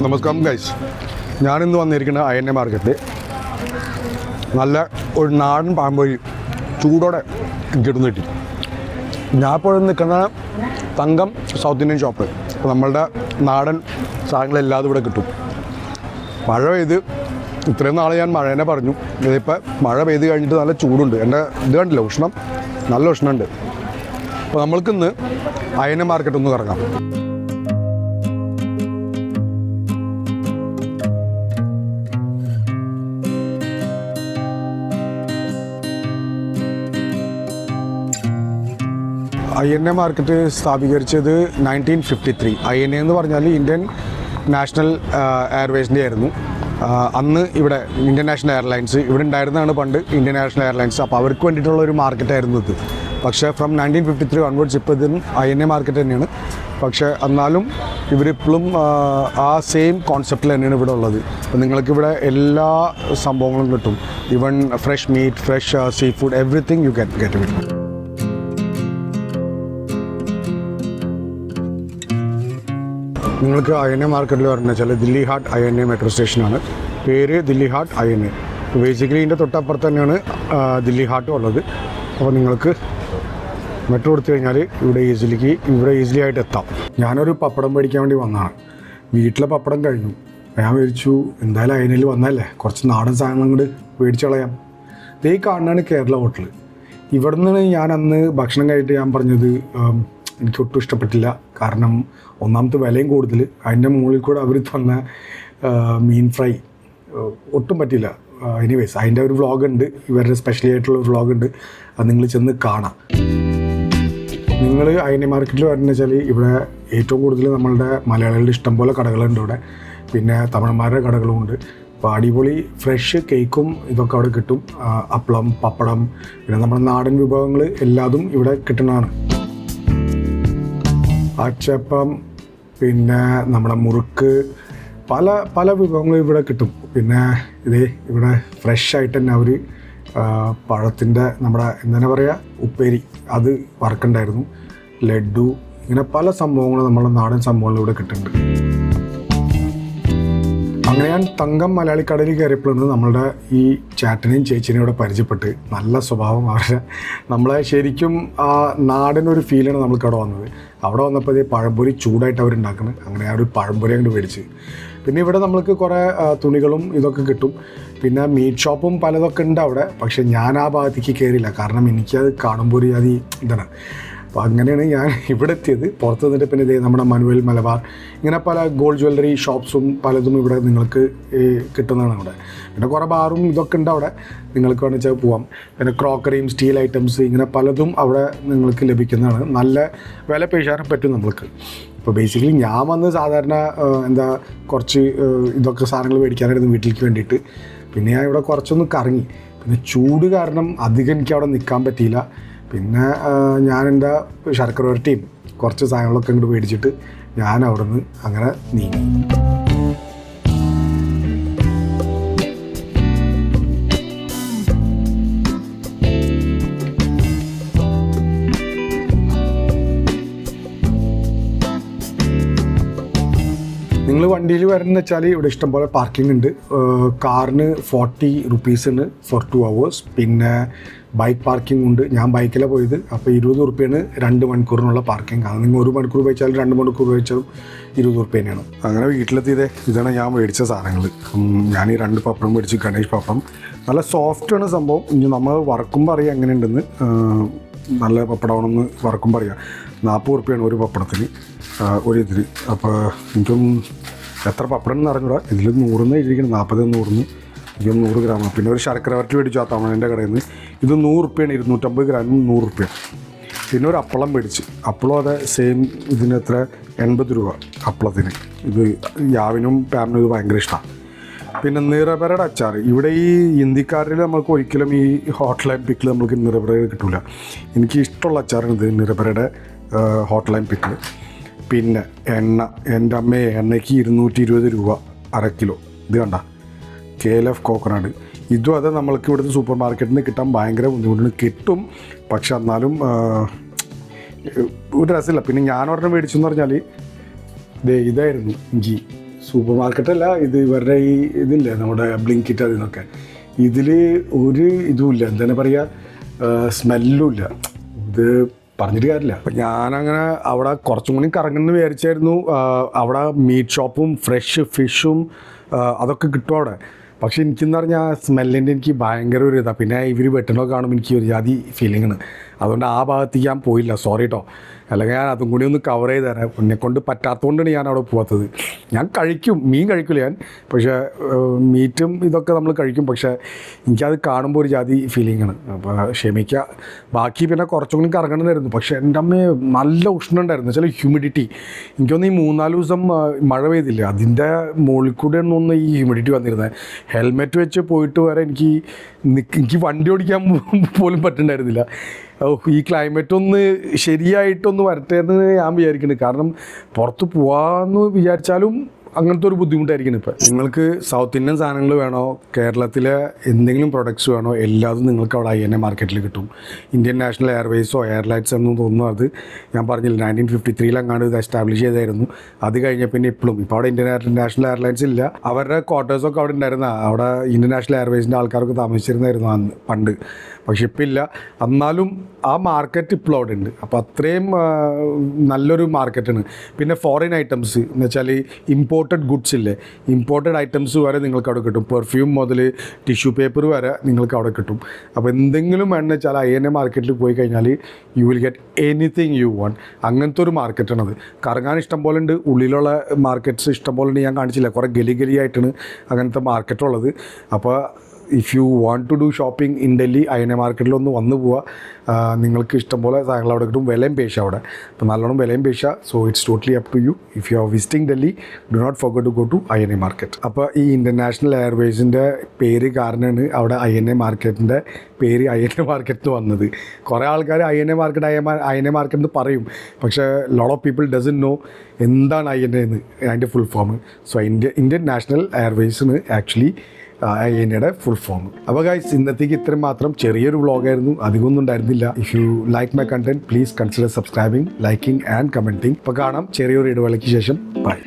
നമസ്കാരം ഗൈസ്, ഞാനിന്ന് വന്നിരിക്കുന്ന INA മാർക്കറ്റ്. നല്ല ഒരു നാടൻ പാമ്പൊഴി ചൂടോടെ കിട്ടുന്ന കിട്ടി. ഞാൻ ഇപ്പോൾ നിൽക്കുന്ന തങ്കം സൗത്ത് ഇന്ത്യൻ ഷോപ്പ്. അപ്പോൾ നമ്മളുടെ നാടൻ സാധനങ്ങളെല്ലാതും ഇവിടെ കിട്ടും. മഴ പെയ്ത് ഇത്രയും നാളെ ഞാൻ മഴേനെ പറഞ്ഞു. ഇതിപ്പോൾ മഴ പെയ്ത് കഴിഞ്ഞിട്ട് നല്ല ചൂടുണ്ട്. എൻ്റെ ഇത് കണ്ടില്ല, ഉഷ്ണം, നല്ല ഉഷ്ണമുണ്ട്. അപ്പോൾ നമ്മൾക്കിന്ന് INA മാർക്കറ്റ് ഒന്ന് കറങ്ങാം. INA മാർക്കറ്റ് സ്ഥാപീകരിച്ചത് 1953. INA എന്ന് പറഞ്ഞാൽ ഇന്ത്യൻ നാഷണൽ എയർവേസിൻ്റെ ആയിരുന്നു. അന്ന് ഇവിടെ ഇന്ത്യൻ നാഷണൽ എയർലൈൻസ് ഇവിടെ ഉണ്ടായിരുന്നതാണ് പണ്ട് ഇന്ത്യൻ നാഷണൽ എയർലൈൻസ്. അപ്പോൾ അവർക്ക് വേണ്ടിയിട്ടുള്ള ഒരു മാർക്കറ്റായിരുന്നു ഇത്. പക്ഷേ ഫ്രം 1953 ഓൺവേർഡ്സ് ഇപ്പോൾ ഇതിന് INA മാർക്കറ്റ് തന്നെയാണ്. പക്ഷേ എന്നാലും ഇവരിപ്പോഴും ആ സെയിം കോൺസെപ്റ്റിൽ തന്നെയാണ് ഇവിടെ ഉള്ളത്. അപ്പോൾ നിങ്ങൾക്കിവിടെ എല്ലാ സംഭവങ്ങളും കിട്ടും. Even fresh meat, fresh sea food, everything you can get it. നിങ്ങൾക്ക് INA മാർക്കറ്റിൽ പറഞ്ഞാൽ വെച്ചാൽ ദില്ലി ഹാട്ട് INA മെട്രോ സ്റ്റേഷനാണ്. പേര് ദില്ലി ഹാട്ട് INA. ബേസിക്കലി ഇതിൻ്റെ തൊട്ടപ്പുറത്ത് തന്നെയാണ് ദില്ലി ഹാട്ടും ഉള്ളത്. അപ്പോൾ നിങ്ങൾക്ക് മെട്രോ എടുത്തു കഴിഞ്ഞാൽ ഇവിടെ ഈസിലി ആയിട്ട് എത്താം. ഞാനൊരു പപ്പടം മേടിക്കാൻ വേണ്ടി വന്നതാണ്. വീട്ടിലെ പപ്പടം കഴിഞ്ഞു. ഞാൻ വിചാരിച്ചു എന്തായാലും INAയിൽ വന്നല്ലേ, കുറച്ച് നാടൻ സാധനങ്ങൾ കൊണ്ട് മേടിച്ച് കളയാം. ഇതേ കാണുന്നതാണ് കേരള ഹോട്ടൽ. ഇവിടെ നിന്നാണ് ഞാൻ അന്ന് ഭക്ഷണം കഴിച്ചിട്ട് ഞാൻ പറഞ്ഞത് എനിക്ക് ഒട്ടും ഇഷ്ടപ്പെട്ടില്ല. കാരണം ഒന്നാമത്തെ വിലയും കൂടുതൽ, അതിൻ്റെ മുകളിൽ കൂടെ അവർ തന്ന മീൻ ഫ്രൈ ഒട്ടും പറ്റില്ല. എനിവേസ് അതിൻ്റെ ഒരു വ്ളോഗുണ്ട്, ഇവരുടെ സ്പെഷ്യലി ആയിട്ടുള്ള ഒരു വ്ളോഗുണ്ട്, അത് നിങ്ങൾ ചെന്ന് കാണാം. നിങ്ങൾ INA മാർക്കറ്റിൽ വരുന്നത് വെച്ചാൽ ഇവിടെ ഏറ്റവും കൂടുതൽ നമ്മളുടെ മലയാളികളുടെ ഇഷ്ടംപോലെ കടകളുണ്ട് ഇവിടെ. പിന്നെ തമിഴന്മാരുടെ കടകളുമുണ്ട്. അപ്പോൾ അടിപൊളി ഫ്രഷ് കേക്കും ഇതൊക്കെ അവിടെ കിട്ടും. അപ്പളം, പപ്പടം, പിന്നെ നമ്മുടെ നാടൻ വിഭവങ്ങൾ എല്ലാതും ഇവിടെ കിട്ടുന്നതാണ്. അച്ചപ്പം, പിന്നെ നമ്മുടെ മുറുക്ക്, പല വിഭവങ്ങളും ഇവിടെ കിട്ടും. പിന്നെ ഇവിടെ ഫ്രഷ് ആയിട്ട് തന്നെ അവർ പഴത്തിൻ്റെ നമ്മുടെ എന്താണ് പറയുക, ഉപ്പേരി അത് വറക്കുണ്ടായിരുന്നു. ലഡ്ഡു, ഇങ്ങനെ പല സംഭവങ്ങളും നമ്മുടെ നാടൻ സംഭവങ്ങളും ഇവിടെ കിട്ടുന്നുണ്ട്. അങ്ങനെ ഞാൻ തങ്കം മലയാളി കടയിൽ കയറിയപ്പോഴാണ് നമ്മളുടെ ഈ ചേട്ടനെയും ചേച്ചിനെയും ഇവിടെ പരിചയപ്പെട്ട്. നല്ല സ്വഭാവം അവരുടെ, നമ്മളെ ശരിക്കും ആ നാടനൊരു ഫീലാണ് നമ്മൾക്ക് അവിടെ വന്നത്. അവിടെ വന്നപ്പോൾ പഴംപൊരി ചൂടായിട്ട് അവരുണ്ടാക്കുന്നത്. അങ്ങനെ ആ ഒരു പഴംപൊരി അങ്ങോട്ട് മേടിച്ച്. പിന്നെ ഇവിടെ നമ്മൾക്ക് കുറേ തുണികളും ഇതൊക്കെ കിട്ടും. പിന്നെ മീറ്റ് ഷോപ്പും പലതൊക്കെ ഉണ്ട് അവിടെ. പക്ഷേ ഞാൻ ആ ഭാഗത്തേക്ക് കയറിയില്ല, കാരണം എനിക്കത് കാണുമ്പോൾ ഒരു അത് ഇതാണ്. അപ്പോൾ അങ്ങനെയാണ് ഞാൻ ഇവിടെ എത്തിയത്. പുറത്ത് നിന്നിട്ട് പിന്നെ നമ്മുടെ മനുവൽ മലബാർ, ഇങ്ങനെ പല ഗോൾഡ് ജ്വല്ലറി ഷോപ്സും പലതും ഇവിടെ നിങ്ങൾക്ക് കിട്ടുന്നതാണ് അവിടെ. പിന്നെ കുറേ ബാറും ഇതൊക്കെ ഉണ്ട് അവിടെ, നിങ്ങൾക്ക് വേണമെന്ന് വെച്ചാൽ പോവാം. പിന്നെ ക്രോക്കറിയും സ്റ്റീൽ ഐറ്റംസ് ഇങ്ങനെ പലതും അവിടെ നിങ്ങൾക്ക് ലഭിക്കുന്നതാണ്. നല്ല വില പേശാനും പറ്റും നമ്മൾക്ക്. ഇപ്പോൾ ബേസിക്കലി ഞാൻ വന്ന് സാധാരണ കുറച്ച് ഇതൊക്കെ സാധനങ്ങൾ മേടിക്കാനായിരുന്നു വീട്ടിലേക്ക് വേണ്ടിയിട്ട്. പിന്നെ ഞാൻ ഇവിടെ കുറച്ചൊന്ന് കറങ്ങി. പിന്നെ ചൂട് കാരണം അധികം എനിക്ക് അവിടെ നിൽക്കാൻ പറ്റിയില്ല. പിന്നെ ഞാൻ എൻ്റെ ശർക്കര വരട്ടിയും കുറച്ച് സാധനങ്ങളൊക്കെ ഇങ്ങോട്ട് മേടിച്ചിട്ട് ഞാൻ അവിടെ നിന്ന് അങ്ങനെ നീങ്ങി. നിങ്ങൾ വണ്ടിയിൽ വരുന്നത് വെച്ചാൽ ഇവിടെ ഇഷ്ടംപോലെ പാർക്കിംഗ് ഉണ്ട്. കാറിന് 40 റുപ്പീസാണ് ഫോർ 2 hours. പിന്നെ ബൈക്ക് പാർക്കിംഗ് ഉണ്ട്. ഞാൻ ബൈക്കിലാണ് പോയത്. അപ്പോൾ 20 റുപ്യാണ് 2 മണിക്കൂറിനുള്ള പാർക്കിംഗ്. അത് നിങ്ങൾ 1 മണിക്കൂർ ഉപയോഗിച്ചാലും 2 മണിക്കൂർ ഉപയോഗിച്ചാലും 20 റുപ്യ തന്നെയാണ്. അങ്ങനെ വീട്ടിലെത്തിയതേ ഇതാണ് ഞാൻ മേടിച്ച സാധനങ്ങൾ. ഞാൻ ഈ 2 പപ്പടം മേടിച്ചു, ഗണേഷ് പപ്പടം. നല്ല സോഫ്റ്റാണ് സംഭവം. ഇനി നമ്മൾ വറക്കുമ്പോൾ അറിയാം എങ്ങനെയുണ്ടെന്ന്. നല്ല പപ്പടമാണെന്ന് വറക്കുമ്പോൾ അറിയാം. 40 റുപ്യാണ് ഒരു പപ്പടത്തിന്, ഒരു ഇതിൽ. അപ്പോൾ എനിക്കും എത്ര പപ്പടം എന്ന് അറിഞ്ഞൂടാ. ഇതിൽ 100 എഴുതിയിരിക്കണം, 40 100 ഇതിൽ 100 ഗ്രാമാണ്. പിന്നെ ഒരു ശർക്കര വരട്ടി മേടിച്ചു ആ തമിഴിൻ്റെ കടയിൽ നിന്ന്. ഇത് 100 റുപ്യാണ്, 250 ഗ്രാമിന് 100 റുപ്യ. പിന്നെ ഒരു അപ്പളം മേടിച്ച്. അപ്പളം അതെ സെയിം, ഇതിന് എത്ര 80 രൂപ അപ്പളത്തിന്. ഇത് യാവിനും പാമിനും ഇത് ഭയങ്കര ഇഷ്ടമാണ്. പിന്നെ നിറപരയുടെ അച്ചാർ. ഇവിടെ ഈ ഹിന്ദിക്കാരിൽ നമുക്ക് ഒരിക്കലും ഈ ഹോട്ട് ലൈൻ പിക്കിൾ നമുക്ക് നിറപര കിട്ടില്ല. എനിക്ക് ഇഷ്ടമുള്ള അച്ചാറാണ് ഇത്, നിറപരയുടെ ഹോട്ട് ലൈൻ പിക്കിൾ. പിന്നെ എണ്ണ, എൻ്റെ അമ്മയെ എണ്ണയ്ക്ക് 220 രൂപ അര കിലോ. ഇത് കണ്ട KLF കോക്കനട്ട്. ഇതും അത് നമ്മൾക്ക് ഇവിടുത്തെ സൂപ്പർ മാർക്കറ്റിൽ നിന്ന് കിട്ടാൻ ഭയങ്കര ബുദ്ധിമുട്ടാണ്. കിട്ടും, പക്ഷെ എന്നാലും ഒരു രസമില്ല. പിന്നെ ഞാൻ ഒരെണ്ണം മേടിച്ചെന്ന് പറഞ്ഞാൽ ഇതായിരുന്നു ഗീ. സോ സൂപ്പർ മാർക്കറ്റല്ല, ഇത് ഇവരുടെ ഈ ഇതില്ലേ നമ്മുടെ ബ്ലിങ്കിറ്റ് അതിനൊക്കെ, ഇതിൽ ഒരു ഇതുമില്ല, എന്താണ് പറയുക, സ്മെല്ലും ഇല്ല. ഇത് പറഞ്ഞിട്ട് കാര്യമില്ല. അപ്പം ഞാനങ്ങനെ അവിടെ കുറച്ചും കൂടി കറങ്ങുന്നു വിചാരിച്ചായിരുന്നു. അവിടെ മീറ്റ് ഷോപ്പും ഫ്രഷ് ഫിഷും അതൊക്കെ കിട്ടും അവിടെ. പക്ഷെ എനിക്കെന്ന് പറഞ്ഞാൽ സ്മെല്ലിൻ്റെ എനിക്ക് ഭയങ്കര ഒരു ഇതാണ്. പിന്നെ ഇവർ വെട്ടണോ കാണുമ്പോൾ എനിക്ക് ഒരു ജാതി ഫീലിംഗാണ്. അതുകൊണ്ട് ആ ഭാഗത്തേക്ക് ഞാൻ പോയില്ല, സോറി കേട്ടോ. അല്ലെങ്കിൽ ഞാൻ അതും കൂടി ഒന്ന് കവർ ചെയ്ത് തരാം. എന്നെക്കൊണ്ട് പറ്റാത്തതുകൊണ്ടാണ് ഞാൻ അവിടെ പോകാത്തത്. ഞാൻ കഴിക്കും, മീൻ കഴിക്കില്ല ഞാൻ, പക്ഷേ മീറ്റും ഇതൊക്കെ നമ്മൾ കഴിക്കും. പക്ഷേ എനിക്കത് കാണുമ്പോൾ ഒരു ജാതി ഫീലിംഗാണ്. അപ്പോൾ ക്ഷമിക്കുക. ബാക്കി പിന്നെ കുറച്ചും കൂടി കറങ്ങണമെന്നായിരുന്നു. പക്ഷേ എൻ്റെ അമ്മ നല്ല ഉഷ്ണം ഉണ്ടായിരുന്നു, ചില ഹ്യൂമിഡിറ്റി. എനിക്കൊന്ന് ഈ 3-4 ദിവസം മഴ പെയ്തില്ല, അതിൻ്റെ മുകളിൽ കൂടെ ഒന്നും ഈ ഹ്യൂമിഡിറ്റി വന്നിരുന്നത്. ഹെൽമെറ്റ് വെച്ച് പോയിട്ട് വരെ എനിക്ക് വണ്ടി ഓടിക്കാൻ പോലും പറ്റുന്നുണ്ടായിരുന്നില്ല. ഈ ക്ലൈമറ്റ് ഒന്ന് ശരിയായിട്ടൊന്ന് വരട്ടെ എന്ന് ഞാൻ വിചാരിക്കുന്നത്. കാരണം പുറത്ത് പോകാമെന്ന് വിചാരിച്ചാലും അങ്ങനത്തെ ഒരു ബുദ്ധിമുട്ടായിരിക്കണം. ഇപ്പം നിങ്ങൾക്ക് സൗത്ത് ഇന്ത്യൻ സാധനങ്ങൾ വേണോ, കേരളത്തിലെ എന്തെങ്കിലും പ്രൊഡക്ട്സ് വേണോ, എല്ലാതും നിങ്ങൾക്ക് അവിടെ INA മാർക്കറ്റിൽ കിട്ടും. ഇന്ത്യൻ നാഷണൽ എയർവേസോ എയർലൈൻസ് എന്നും തോന്നുന്നു. അത് ഞാൻ പറഞ്ഞില്ല, 1953 ഇത് എസ്റ്റാബ്ലിഷ് ചെയ്തായിരുന്നു. അത് കഴിഞ്ഞ പിന്നെ ഇപ്പോൾ അവിടെ ഇന്ത്യൻ നാഷണൽ എയർലൈൻസ് ഇല്ല. അവരുടെ ക്വാർട്ടേഴ്സൊക്കെ അവിടെ ഉണ്ടായിരുന്ന, അവിടെ ഇന്ത്യൻ നാഷണൽ എയർവേസിൻ്റെ ആൾക്കാരൊക്കെ താമസിച്ചിരുന്നായിരുന്നു അന്ന് പണ്ട്. പക്ഷെ ഇപ്പം ഇല്ല. എന്നാലും ആ മാർക്കറ്റ് ഇപ്പോൾ അവിടെ ഉണ്ട്. അപ്പോൾ അത്രയും നല്ലൊരു മാർക്കറ്റാണ്. പിന്നെ ഫോറിൻ ഐറ്റംസ് എന്ന് വെച്ചാൽ ഇമ്പോർട്ടഡ് ഗുഡ്സ് ഇല്ലേ, ഇമ്പോർട്ടഡ് ഐറ്റംസ് വരെ നിങ്ങൾക്ക് അവിടെ കിട്ടും. പെർഫ്യൂം മുതൽ ടിഷ്യൂ പേപ്പർ വരെ നിങ്ങൾക്ക് അവിടെ കിട്ടും. അപ്പോൾ എന്തെങ്കിലും വേണമെന്ന് വെച്ചാൽ INA മാർക്കറ്റിൽ പോയി കഴിഞ്ഞാൽ you will get anything you want. അങ്ങനത്തെ ഒരു മാർക്കറ്റാണത്. കറങ്ങാൻ ഇഷ്ടം പോലെ ഉണ്ട്, ഉള്ളിലുള്ള മാർക്കറ്റ്സ് ഇഷ്ടം പോലെ ഉണ്ട്. ഞാൻ കാണിച്ചില്ല, കുറേ ഗലിയായിട്ടാണ് അങ്ങനത്തെ മാർക്കറ്റുള്ളത്. അപ്പോൾ if you want to do shopping in Delhi, INA മാർക്കറ്റിലൊന്ന് വന്നു പോവുക. നിങ്ങൾക്ക് ഇഷ്ടംപോലെ സാധനങ്ങൾ അവിടെ കിട്ടും. വിലയും പേശ അവിടെ, അപ്പോൾ നല്ലോണം വിലയും പേശ. So it's totally up to you. If you are visiting Delhi, do not forget to go to INA market. അപ്പോൾ ഈ ഇൻ്റർനാഷണൽ എയർവേസിൻ്റെ പേര് കാരണമാണ് അവിടെ INA മാർക്കറ്റിൻ്റെ പേര് INA മാർക്കറ്റ് വന്നത്. കുറേ ആൾക്കാർ INA മാർക്കറ്റ് എന്ന് പറയും, പക്ഷേ lot of people doesn't know എന്താണ് INA എന്ന്, അതിൻ്റെ full form. So Indian National എയർവേസിന് ആക്ച്വലി INAയുടെ ഫുൾ ഫോം. അപ്പോൾ ഗൈസ്, ഇന്നത്തേക്ക് ഇത്രയും മാത്രം. ചെറിയൊരു വ്ളോഗായിരുന്നു, അധികമൊന്നും ഉണ്ടായിരുന്നില്ല. If you like my content, please consider subscribing, liking and commenting. ഇപ്പോൾ കാണാം ചെറിയൊരു ഇടവേളയ്ക്ക് ശേഷം. ബൈ.